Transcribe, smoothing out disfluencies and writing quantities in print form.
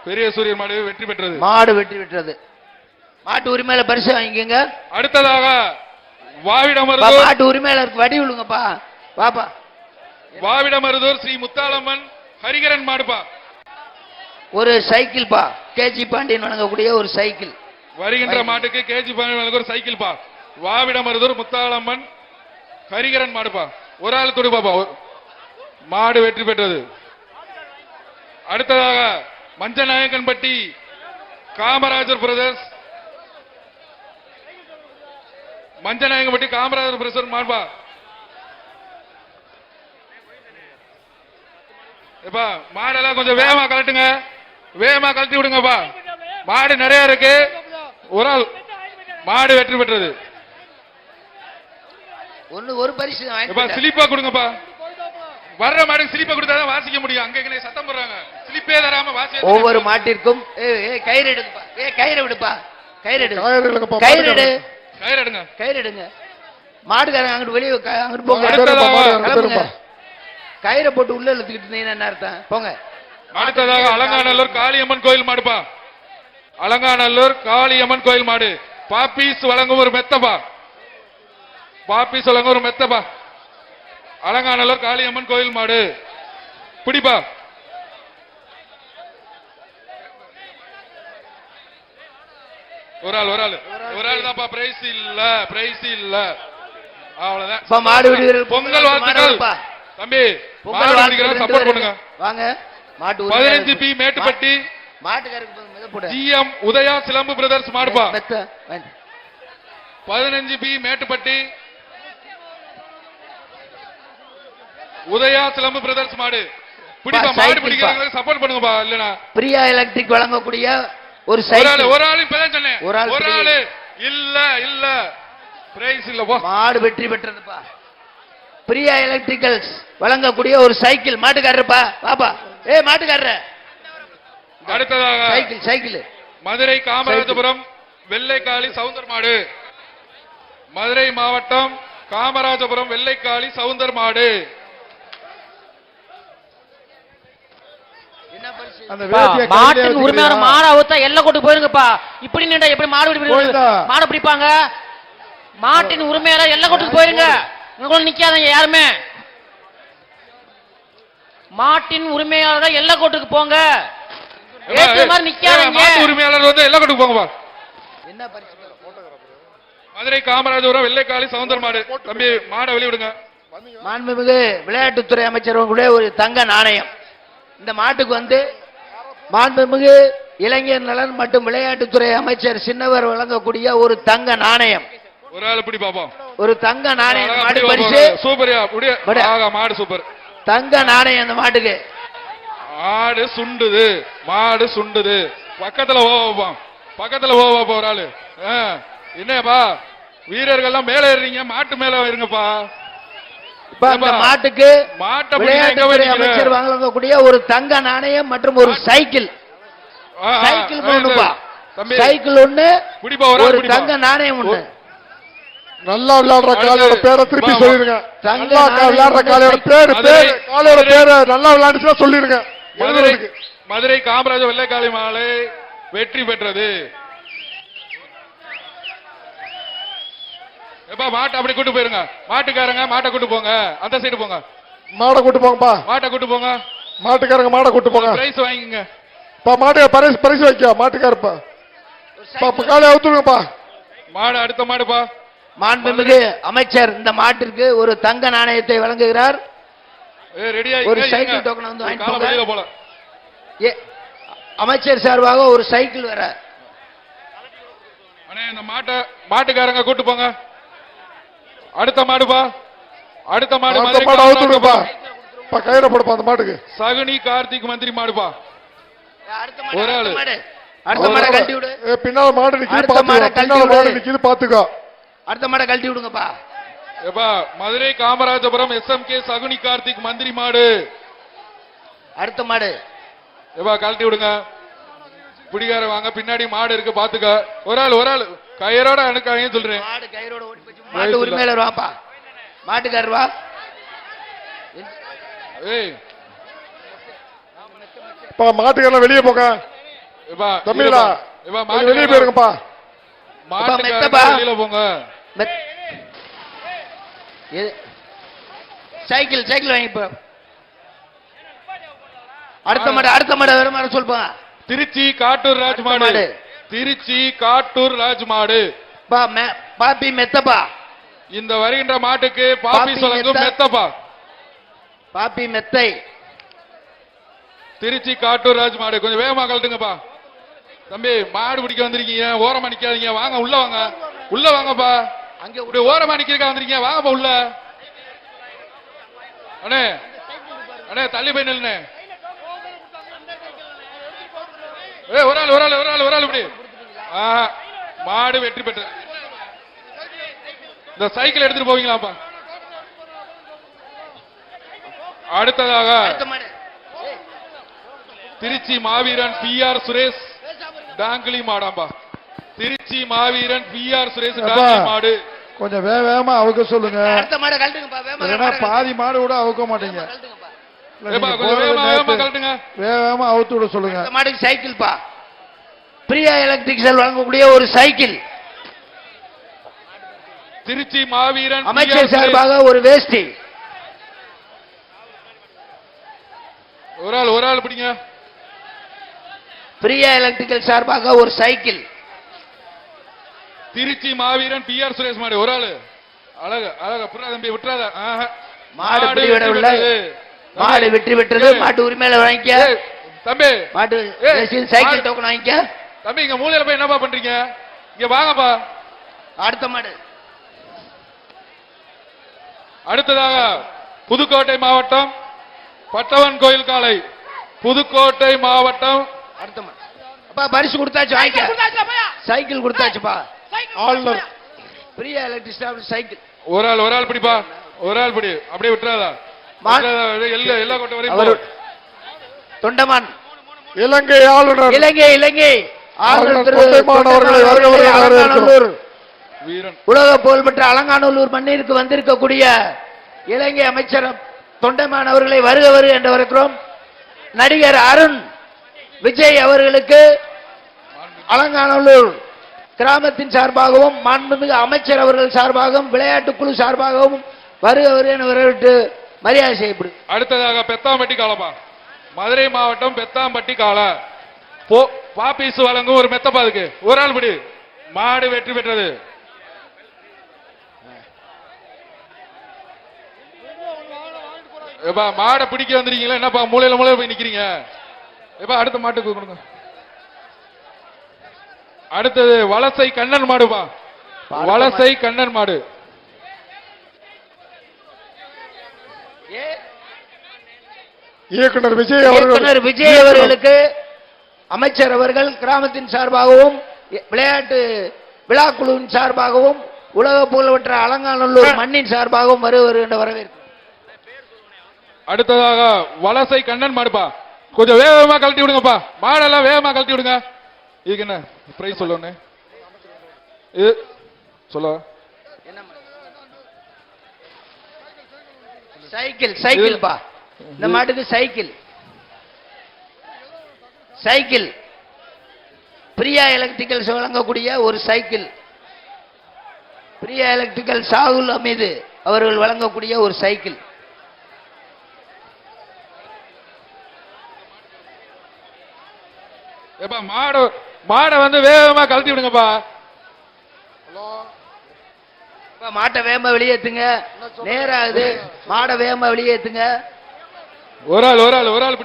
பெரிய சூரியன் மாடு வெற்றி பெற்றது. மாடு வெற்றி பெற்றது. மாட்டு உரிமையில பரிசு வாங்கிக்கங்க. அடுத்ததாக வாவிடமருதூர் மாட்டு உரிமையாளருக்கு வடி விழுங்கப்பா. பாப்பா வாவிடமருதூர் ஸ்ரீ முத்தாளம்மன் ஹரிகரன் மாடுப்பா. ஒரு சைக்கிள் பா. கேஜி பாண்டியன் வழங்கக்கூடிய ஒரு சைக்கிள். வருகின்ற மாட்டுக்கு கேஜி பாண்டியன் வழங்க ஒரு சைக்கிள் பா. வாவிடமருதூர் முத்தாளம்மன் ஹரிகரன் மாடுப்பா. ஒரு ஆள் துடு பாப்பா. மாடு வெற்றி பெற்றது. அடுத்ததாக மஞ்சநாயக்கன்பட்டி காமராஜர் பிரதர்ஸ் மஞ்சநாயக்கன்பட்டி காமராஜர் பிரதர்ஸ் மாடுப்பா. மாடெல்லாம் கொஞ்சம் வேகமா கலட்டுங்க. வேகமா கலட்டி விடுங்கப்பா. மாடு நிறைய இருக்கு. ஒரு ஆள் மாடு வெற்றி பெற்றது. ஒரு பரிசு ஸ்லிப்பா கொடுங்கப்பா. வர்ற மாடு ஸ்லிப்பா கொடுத்தாதான் வாசிக்க முடியும். அங்க சத்தம் போடுறாங்க. ஸ்லிப்பே தராம வாசி. ஒவ்வொரு மாட்டிற்கும் கயிறு எடுப்பா. கயிறு விடுப்பா. கயிறு எடு. கயிறு எடு. கயிறு எடுங்க. கயிறு எடுங்க. மாடுக்காரங்க அங்கிட்டு வெளியே அங்கிட்டு போங்க. கயிறை போட்டு உள்ள இழுத்துக்கிட்டு இருந்தீங்கன்னா என்ன அர்த்தம்? போங்க. அடுத்ததாக அலங்காநல்லூர் காளியம்மன் கோயில் மாடுப்பா. அலங்காநல்லூர் காளியம்மன் கோயில் மாடு. பாப்பீஸ் வழங்கும் ஒரு மெத்தப்பா. பாப்பீஸ் வழங்கும் ஒரு மெத்தப்பா. அலங்காநல்லூர் காளியம்மன் கோயில் மாடு பிடிப்பா. ஒரு ஆள் தான்ப்பா. பிரைஸ் இல்ல. பிரைஸ் இல்ல. அவ்வளவுதான். மாடு வீரர்கள் பொங்கல் வாழ்த்துக்கள் தம்பி. மாடு வீரர்கள் சப்போர்ட் பண்ணுங்க வாங்க. மாட்டு 15 பி மேட்டுப்பட்டி மாட்டுக்காரருக்கு ஜிஎம் உதயா சிலம்பு பிரதர்ஸ் மாடுப்பா. 15 பி மேட்டுப்பட்டி உதயா சிலம்பு பிரதர்ஸ் மாடு பிடிப்பா. மாடு பிடிக்கிறவங்களுக்கு சப்போர்ட் பண்ணுங்கப்பா. இல்லனா பிரியா எலக்ட்ரிக் வழங்கக்கூடிய ஒரு சைக்கிள். ஒரு ஆள் இப்பதான் சொன்னேன். ஒரு ஆள் இல்ல பிரைஸ் இல்ல. மாடு வெற்றி பெற்றதுப்பா. பிரியா எலக்ட்ரிக்கல்ஸ் வழங்கக்கூடிய ஒரு சைக்கிள். மாட்டுக்காரருப்பா. பாப்பா மாட்டுக்காரர். அடுத்ததாக சைக்கிள் மதுரை காமராஜபுரம் வெள்ளைக்காளி சவுந்தர் மாடு. மதுரை மாவட்டம் காமராஜபுரம் வெள்ளைக்காளி சவுந்தர் மாடு. மாட்டின் உரிமையான மாடு அவுத்தா எல்லை கொண்டு போயிருங்கப்பா. இப்படி நின்றா எப்படி மாடு பிடிப்பாங்க? மாட்டின் உரிமையாளர் எல்லை கொட்டுக்கு போயிருங்க. நிக்காதீங்க யாருமே. மாட்டின் உரிமையாளர் எல்லை கோட்டுக்கு போங்க. உரிமையாளர் வந்து எல்லை கோட்டுக்கு போங்கப்பா. மதுரை காமராஜபுரம் வெள்ளைக்காளி சவுந்தர் மாடு. தம்பி மாடை வெளியிடுங்க. மாண்புமிகு விளையாட்டுத்துறை அமைச்சர் ஒரு தங்க நாணயம். இந்த மாட்டுக்கு வந்து மாண்புமிகு இளைஞர் நலன் மற்றும் விளையாட்டுத்துறை அமைச்சர் சின்னவர் வழங்கக்கூடிய ஒரு தங்க நாணயம். ஒரு ஆள் பிடி பாப்போம். ஒரு தங்க நாணயம். மாடு பரிசு. சூப்பரியா. மாடு சூப்பர். தங்க நாணயம் அந்த மாட்டுக்கு. மாடு சுண்டுது. மாடு சுண்டுது. பக்கத்துல போவாப்பா. ஒரு ஆளு என்னப்பா வீரர்கள்லாம் மேல ஏறீங்க. மாட்டு மேல இருங்கப்பா. இந்த மாட்டுக்கு விளையாட்டுத்துறை அமைச்சர் வழங்கக்கூடிய ஒரு தங்க நாணயம் மற்றும் ஒரு சைக்கிள். சைக்கிள் ஒண்ணு. ஒரு தங்க நாணயம் ஒண்ணு. நல்லா விளையாடுற காலையோட பேரை திருப்பி சொல்லிருங்க. நல்லா விளையாடுற காலையோட காலையோட பேரை நல்லா விளையாடுச்சுன்னா சொல்லிருங்க. மதுரை காமராஜர் வெள்ளைக்காளி மாலை வெற்றி பெற்றது. மாட்டை அப்படி கூட்டு போயிருங்க. மாட்டுக்காரங்க மாட்டை கூட்டு போங்க. அந்த சைடு போங்க. மாடை கூட்டு போங்கப்பா. மாட்டை கூட்டு போங்க. மாட்டுக்காரங்க மாடை கூட்டு போங்க. பிரைஸ் வாங்கிங்க. மாட்டுக்கார பரிசு வைக்க. மாட்டுக்காரப்பா காலையை அவுத்துருங்கப்பா. மாடு அடுத்த மாடுப்பா. மாண்புமிகு அமைச்சர் இந்த மாட்டிற்கு ஒரு தங்க நாணயத்தை வழங்குகிறார். ஒரு சைக்கிள் டோக்கன் வந்து வாங்கிட்டு அமைச்சர் சார்பாக ஒரு சைக்கிள் வர. இந்த மாட்டுக்காரங்க கூட்டு போங்க. அடுத்த மாடுப்பா. அடுத்த மாடு அவுத்துருங்கப்பா. கயிறை போடுப்பா அந்த மாட்டுக்கு. சகுனி கார்த்திக் மந்திரி மாடுப்பா. ஒரு ஆளு அடுத்த மாடை கழட்டி விடு. பின்னால மாடு நிக்குது பாத்துக்கோ. அடுத்த மாடை கழட்டி விடுங்கப்பா. மதுரை காமராஜபுரம் SMK சகுனி கார்த்திக் மந்திரி மாடு. அடுத்த மாடு கழட்டி விடுங்க. பிடிக்கார வாங்க. பின்னாடி மாடு இருக்கு பாத்துக்க. ஒரு ஆள் கயிறோட அனுக்காங்க சொல்றேன். மாடு கயிறோட ஓடி போச்சு. மாட்டு உரிமையாளர் வாப்பா. மாட்டுக்காரர் வா. மாட்டுக்காரர் வெளியே போங்க. எப்பா, தம்பிகளா எப்பா, கொஞ்சம் வெளியே போயிருங்கப்பா. மாட்டுக்காரங்க மெத்தப்பா. வெளியில போங்க. மெத்- சைக்கிள் சைக்கிள் வாங்கி போ. அடுத்த மாடு வேற மாதிரி சொல்லுப்பா. திருச்சி காட்டூர் ராஜ் அடுத்த மாடு. மாடு. திருச்சி காட்டூர் ராஜ் மாடு. பாப்பி மெத்தப்பா. இந்த வருகின்ற மாட்டுக்கு பாப்பி பாப்பி வழங்கும் மெத்த. மெத்தப்பா. பாப்பி மெத்தை. திருச்சி காட்டூர் ராஜ் மாடு. கொஞ்சம் வேகமா கழட்டுங்கப்பா. தம்பி மாடு பிடிக்க வந்திருக்கீங்க, ஓரமா நிக்காதீங்க, வாங்க உள்ள வாங்க. உள்ள வாங்கப்பா. அங்க இப்படி ஓரமா நிக்கிறதுக்கா வந்திருக்கீங்க, வாங்கப்பா உள்ள. அண்ணே அண்ணே தள்ளி போய் நில்லுண்ணே. ஒரு ஆள் இப்படி. ஆஹா, மாடு வெற்றி பெற்ற. இந்த சைக்கிள் எடுத்துட்டு போவீங்களாப்பா. அடுத்ததாக அடுத்த மாடு. திருச்சி மாவீரன் PR சுரேஷ் டாங்கிலி மாடாம்பா. திருச்சி மாவீரன் PR சுரேஷ் அப்பா. டாங்கிலி மாடு. கொஞ்சம் வேகமா அவுக்க சொல்லுங்க. அடுத்த மாடு கழட்டுங்கப்பா. வேகமா இல்லைன்னா பாதி மாடு கூட அவுக்க மாட்டீங்க. கழட்டுங்கப்பா. இல்ல, ஏப்பா, நீங்க கொஞ்சம் போறது வேகமா நேத்து. கழட்டுங்க. வேகமா அவுத்து விட சொல்லுங்க. அடுத்த மாடுக்கு சைக்கிள் பா. பிரியா எலக்ட்ரிக்ஸல் வழங்கக்கூடிய ஒரு சைக்கிள். திருச்சி மாவீரன் அமைச்சர் PR சுரேஷ். சார்பாக ஒரு வேஷ்டி. ஒரு ஆள் பிடிங்க. பிரியா எலக்ட்ரிக்கல் சார்பாக ஒரு சைக்கிள். திருச்சி மாவீரன் PR சுரேஷ் மாடு. ஒரு ஆளு அழக புறா தம்பி விட்டுறாத. ஆஹா. மாடு வெற்றி பிடிவிடவில்லை. பெற்றது. மாடு வெற்றி பெற்றது. ஏய். மாட்டு உரிமையில வாங்கிக்க. ஏய், தம்பி மாட்டு ஏய், ரசீது, சைக்கிள் மாடு. டோக்கன் வாங்கிக்க. தம்பி இங்க மூலையில போய் என்னப்பா பண்றீங்க? இங்க வாங்கப்பா. அடுத்த மாடு. அடுத்ததாக புதுக்கோட்டை மாவட்டம் பட்டவன் கோயில் காலை. புதுக்கோட்டை மாவட்டம் அடுத்த மாடு. அப்பா பரிசு கொடுத்தாச்சு வாங்கிக்க. சைக்கிள் கொடுத்தாச்சுப்பா. ஆளுநர் பிரியா எலக்ட்ரிக் சைக்கிள். ஒரு ஆள் பிடிப்பா. ஒரு ஆள் பிடி. அப்படியே விட்டுறாதா. எல்லா கோட்டை வரையும் அவர் போ. தொண்டமான். இலங்கை ஆளுநர் இலங்கை ஆளுநர் திரு தொண்டைமான் அவர்களை வருக வருக அலங்காநல்லூர் வீரன் உலக புகழ்பெற்ற அலங்காநல்லூர் மண்ணிற்கு வந்திருக்கக்கூடிய இலங்கை அமைச்சர் தொண்டைமான் அவர்களை வருக என்று வரக்கிறோம். நடிகர் அருண் விஜய் அவர்களுக்கு அலங்காநல்லூர் கிராமத்தின் சார்பாகவும் மாண்புமிகு அமைச்சர் அவர்கள் சார்பாகவும் விளையாட்டுக் குழு சார்பாகவும் வருக என வரவிட்டு மரியாதை செய்யப்படும். அடுத்ததாக பெத்தாம்பட்டி காலப்பா. மதுரை மாவட்டம் பெத்தாம்பட்டி கால. பாப்பீஸ் வழங்கும் ஒரு மெத்தப்பா இருக்கு. ஒரு ஆள் பிடி. மாடு வெற்றி பெற்றது. எப்பா மாடை பிடிக்க வந்திருக்கீங்களா? என்னப்பா மூலையில போய் நிக்கிறீங்க? எப்பா அடுத்த மாட்டுக்கு கொடுங்க. அடுத்தது வலசை கண்ணன் மாடுப்பா. வலசை கண்ணன் மாடு. இயக்குனர் விஜய் இயக்குனர் விஜய் அவர்களுக்கு அமைச்சர் அவர்கள் கிராமத்தின் சார்பாகவும் விளையாட்டு விழாக்குழுவின் சார்பாகவும் உலக புகழ்பெற்ற அலங்காநல்லூர் மண்ணின் சார்பாகவும் வருகின்ற வரவேற்பு. அடுத்ததாக வலசை கண்ணன் மாடுப்பா. கொஞ்சம் வேகமா கழட்டி விடுங்கப்பா. மாடெல்லாம் வேகமா கழட்டி விடுங்க. இதுக்கு என்ன பிரைஸ் சொல்லு? இது சொல்ல சைக்கிள் பா. இந்த மாட்டுக்கு சைக்கிள் பிரியா எலக்ட்ரிக்கல்ஸ் வழங்கக்கூடிய ஒரு சைக்கிள். பிரியா எலக்ட்ரிக்கல் சாகுல் அமீது அவர்கள் வழங்கக்கூடிய ஒரு சைக்கிள். எப்பா மாடை வந்து வேகமா கழட்டி விடுங்கப்பா. மாட்டை வேகமா வெளியேத்துங்க. நேராகுது. மாடை வேகமா வெளியேத்துங்க. ஒரு ஆள் பிடிங்க.